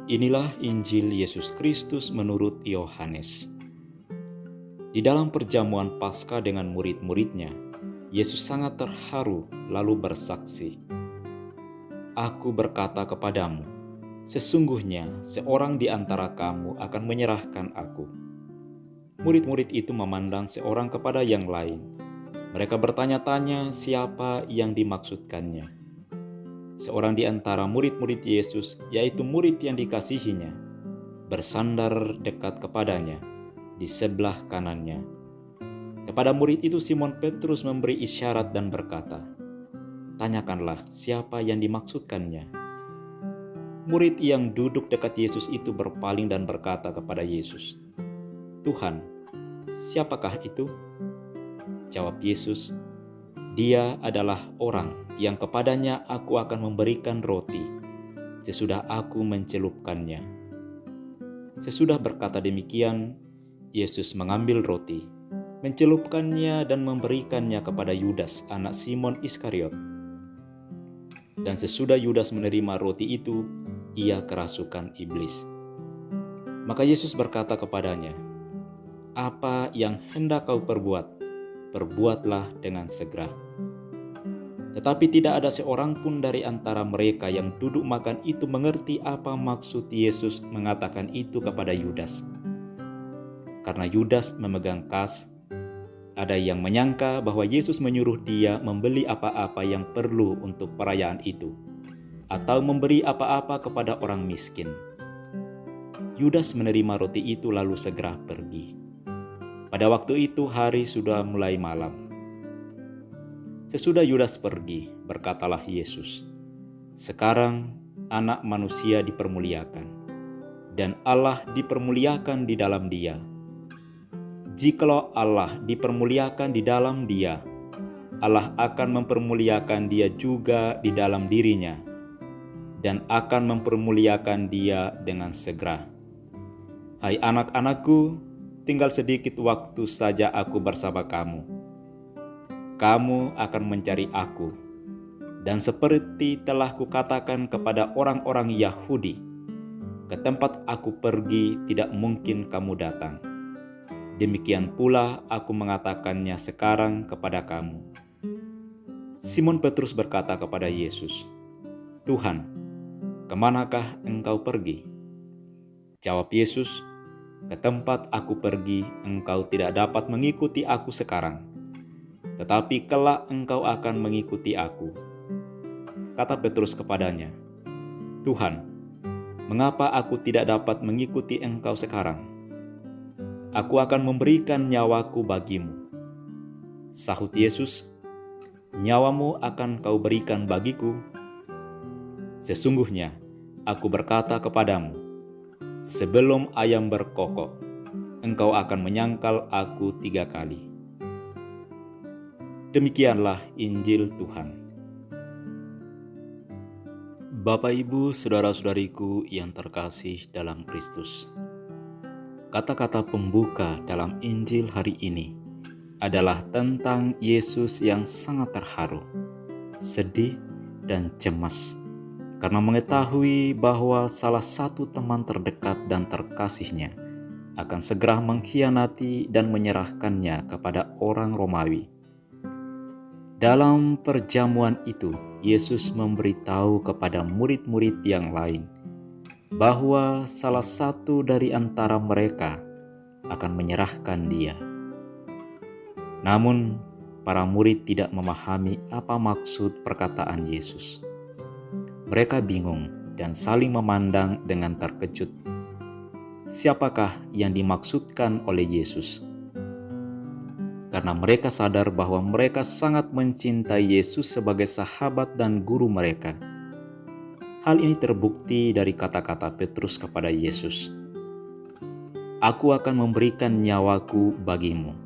Inilah Injil Yesus Kristus menurut Yohanes. Di dalam perjamuan Paskah dengan murid-muridnya, Yesus sangat terharu lalu bersaksi, "Aku berkata kepadamu, sesungguhnya seorang di antara kamu akan menyerahkan aku." Murid-murid itu memandang seorang kepada yang lain. Mereka bertanya-tanya siapa yang dimaksudkannya. Seorang di antara murid-murid Yesus, yaitu murid yang dikasihinya, bersandar dekat kepadanya di sebelah kanannya. Kepada murid itu Simon Petrus memberi isyarat dan berkata, "Tanyakanlah siapa yang dimaksudkannya." Murid yang duduk dekat Yesus itu berpaling dan berkata kepada Yesus, "Tuhan, siapakah itu?" Jawab Yesus, "Dia adalah orang yang kepadanya aku akan memberikan roti sesudah aku mencelupkannya." Sesudah berkata demikian, Yesus mengambil roti, mencelupkannya dan memberikannya kepada Yudas, anak Simon Iskariot. Dan sesudah Yudas menerima roti itu, ia kerasukan iblis. Maka Yesus berkata kepadanya, "Apa yang hendak kau perbuat, perbuatlah dengan segera." Tetapi tidak ada seorang pun dari antara mereka yang duduk makan itu mengerti apa maksud Yesus mengatakan itu kepada Yudas. Karena Yudas memegang kas, ada yang menyangka bahwa Yesus menyuruh dia membeli apa-apa yang perlu untuk perayaan itu, atau memberi apa-apa kepada orang miskin. Yudas menerima roti itu lalu segera pergi. Pada waktu itu hari sudah mulai malam. Sesudah Yudas pergi, berkatalah Yesus, "Sekarang Anak Manusia dipermuliakan, dan Allah dipermuliakan di dalam Dia. Jikalau Allah dipermuliakan di dalam Dia, Allah akan mempermuliakan Dia juga di dalam dirinya, dan akan mempermuliakan Dia dengan segera. Hai anak-anakku, tinggal sedikit waktu saja aku bersama kamu. Kamu akan mencari aku, dan seperti telah kukatakan kepada orang-orang Yahudi, ke tempat aku pergi tidak mungkin kamu datang. Demikian pula aku mengatakannya sekarang kepada kamu." Simon Petrus berkata kepada Yesus, "Tuhan, kemanakah engkau pergi?" Jawab Yesus, "Ke tempat aku pergi engkau tidak dapat mengikuti aku sekarang, tetapi kelak engkau akan mengikuti aku." Kata Petrus kepadanya, "Tuhan, mengapa aku tidak dapat mengikuti engkau sekarang? Aku akan memberikan nyawaku bagimu." Sahut Yesus, "Nyawamu akan kau berikan bagiku? Sesungguhnya aku berkata kepadamu, sebelum ayam berkokok, engkau akan menyangkal aku 3 kali." Demikianlah Injil Tuhan. Bapak, Ibu, saudara-saudariku yang terkasih dalam Kristus. Kata-kata pembuka dalam Injil hari ini adalah tentang Yesus yang sangat terharu, sedih, dan cemas karena mengetahui bahwa salah satu teman terdekat dan terkasihnya akan segera mengkhianati dan menyerahkannya kepada orang Romawi. Dalam perjamuan itu, Yesus memberitahu kepada murid-murid yang lain bahwa salah satu dari antara mereka akan menyerahkan Dia. Namun, para murid tidak memahami apa maksud perkataan Yesus. Mereka bingung dan saling memandang dengan terkejut. Siapakah yang dimaksudkan oleh Yesus? Karena mereka sadar bahwa mereka sangat mencintai Yesus sebagai sahabat dan guru mereka. Hal ini terbukti dari kata-kata Petrus kepada Yesus, "Aku akan memberikan nyawaku bagimu."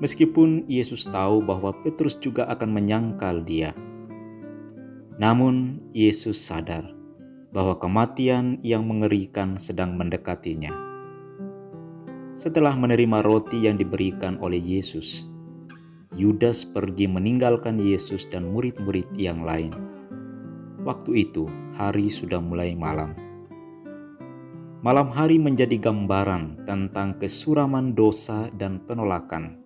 Meskipun Yesus tahu bahwa Petrus juga akan menyangkal Dia, namun Yesus sadar bahwa kematian yang mengerikan sedang mendekatinya. Setelah menerima roti yang diberikan oleh Yesus, Yudas pergi meninggalkan Yesus dan murid-murid yang lain. Waktu itu hari sudah mulai malam. Malam hari menjadi gambaran tentang kesuraman dosa dan penolakan.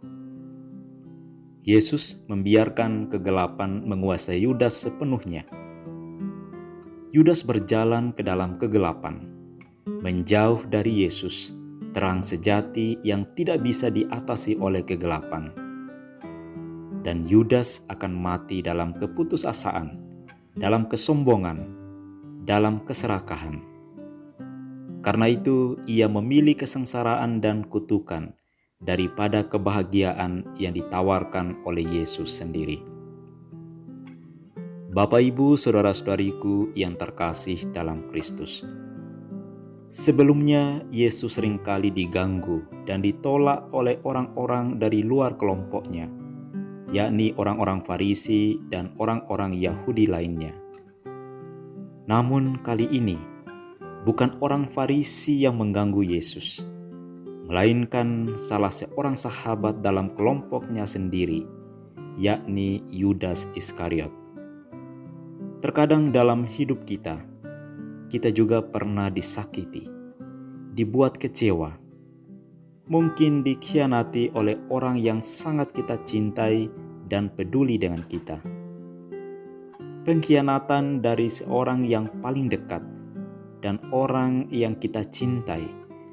Yesus membiarkan kegelapan menguasai Yudas sepenuhnya. Yudas berjalan ke dalam kegelapan, menjauh dari Yesus, terang sejati yang tidak bisa diatasi oleh kegelapan. Dan Yudas akan mati dalam keputusasaan, dalam kesombongan, dalam keserakahan. Karena itu, ia memilih kesengsaraan dan kutukan daripada kebahagiaan yang ditawarkan oleh Yesus sendiri. Bapak, Ibu, saudara-saudariku yang terkasih dalam Kristus. Sebelumnya, Yesus seringkali diganggu dan ditolak oleh orang-orang dari luar kelompoknya, yakni orang-orang Farisi dan orang-orang Yahudi lainnya. Namun kali ini, bukan orang Farisi yang mengganggu Yesus, melainkan salah seorang sahabat dalam kelompoknya sendiri, yakni Yudas Iskariot. Terkadang dalam hidup kita juga pernah disakiti, dibuat kecewa, mungkin dikhianati oleh orang yang sangat kita cintai dan peduli dengan kita. Pengkhianatan dari seorang yang paling dekat dan orang yang kita cintai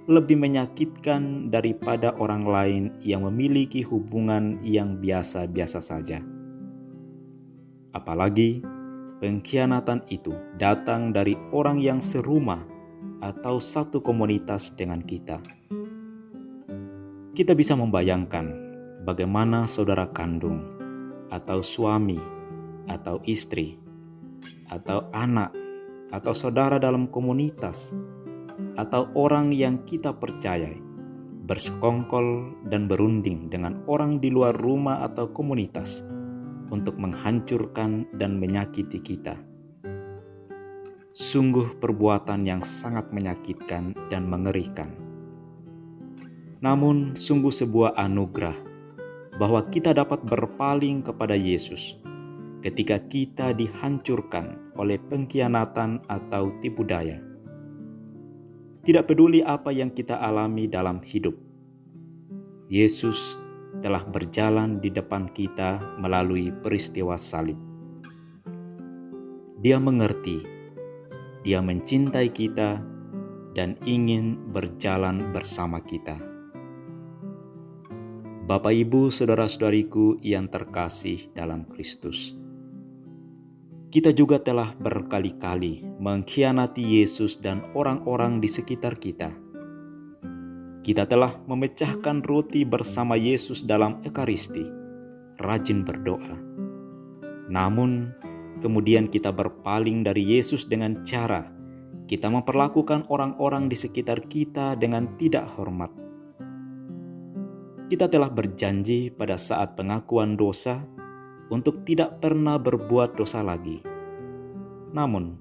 lebih menyakitkan daripada orang lain yang memiliki hubungan yang biasa-biasa saja. Apalagi pengkhianatan itu datang dari orang yang serumah atau satu komunitas dengan kita. Kita bisa membayangkan bagaimana saudara kandung atau suami atau istri atau anak atau saudara dalam komunitas, atau orang yang kita percayai, bersekongkol dan berunding dengan orang di luar rumah atau komunitas untuk menghancurkan dan menyakiti kita. Sungguh perbuatan yang sangat menyakitkan dan mengerikan. Namun sungguh sebuah anugerah bahwa kita dapat berpaling kepada Yesus ketika kita dihancurkan oleh pengkhianatan atau tipu daya. Tidak peduli apa yang kita alami dalam hidup, Yesus telah berjalan di depan kita melalui peristiwa salib. Dia mengerti, Dia mencintai kita, dan ingin berjalan bersama kita. Bapak, Ibu, saudara-saudariku yang terkasih dalam Kristus, kita juga telah berkali-kali mengkhianati Yesus dan orang-orang di sekitar kita. Kita telah memecahkan roti bersama Yesus dalam Ekaristi, rajin berdoa. Namun, kemudian kita berpaling dari Yesus dengan cara kita memperlakukan orang-orang di sekitar kita dengan tidak hormat. Kita telah berjanji pada saat pengakuan dosa untuk tidak pernah berbuat dosa lagi. Namun,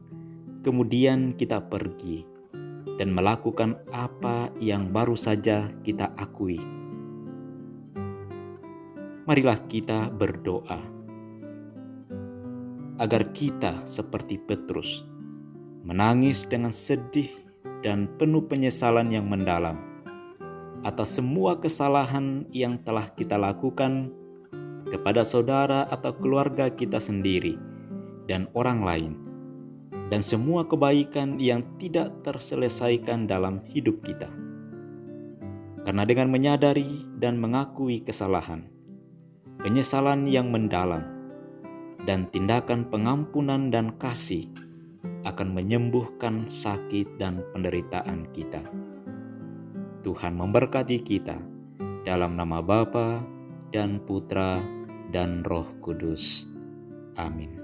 kemudian kita pergi dan melakukan apa yang baru saja kita akui. Marilah kita berdoa agar kita seperti Petrus, menangis dengan sedih dan penuh penyesalan yang mendalam atas semua kesalahan yang telah kita lakukan kepada saudara atau keluarga kita sendiri dan orang lain, dan semua kebaikan yang tidak terselesaikan dalam hidup kita. Karena dengan menyadari dan mengakui kesalahan, penyesalan yang mendalam, dan tindakan pengampunan dan kasih akan menyembuhkan sakit dan penderitaan kita. Tuhan memberkati kita dalam nama Bapa dan Putra dan Roh Kudus. Amin.